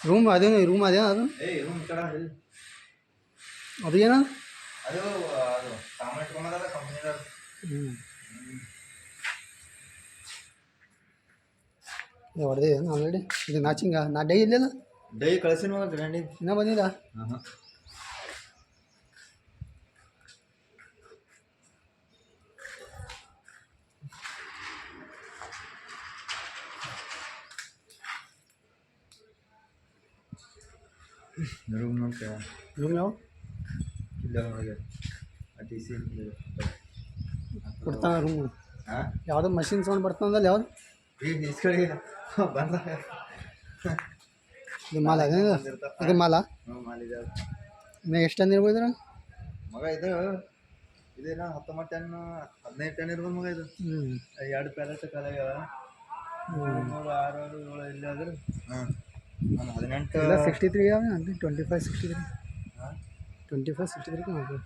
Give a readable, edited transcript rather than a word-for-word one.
Room ಅದೇನು room ಅದೇ ಅದು ಅದು ಏನ ಅದು ಸಾಮಾನು ಇಟ್ಕೊಂಬಂದಲ್ಲ ಕಂಪ್ನಿದವ್ರು. ಹೊಡೆದೆ ಆಲ್ರೆಡಿ ಇದು ನಾಚಿಂಗ ನಾ ಡೈ ಇಲ್ಲಲ್ಲ ಡೈ ಕಳ್ಸಿನ ಮಗ ಗ್ರ್ಯಾಂಡಿ ಇನ್ನೂ ಬಂದಿಲ್ಲ. ರೂಮ್ ನೋಡ್ತೇವೆ ರೂಮ್ ಯಾವ ಇಲ್ಲ ಒಳಗೆ ಟಿ ಸಿ ಕೊಡ್ತಾನ ರೂಮ್ ಹಾಂ ಯಾವುದೋ ಮಷಿನ್ ಸೌಂಡ್ ಬರ್ತಂದಲ್ಲ ಯಾವ್ದು ಈಗ ಇಸ್ಕಡೆ ಬಂದ ಇದು ಮಾಲ ಅದೇನು ಇದು ಮಾಲ ಮಾಲಿದೆ ಇನ್ನು ಎಷ್ಟು ಟನ್ ಇರ್ಬೋದ್ರ ಮಗ ಇದು ಇದೇನೋ 19 ಟನ್ 15 ಟನ್ ಇರ್ಬೋದು ಮಗ ಇದು. 2 ಪ್ಯಾಲೆಟ್ ಕಲಾಗ್ಯಾವ 3 6 7 ಇಲ್ಲಿ ಆದ್ರೆ ಹಾಂ 18 63 25 63 25 63 ಮಾಡ್ಬೋದು.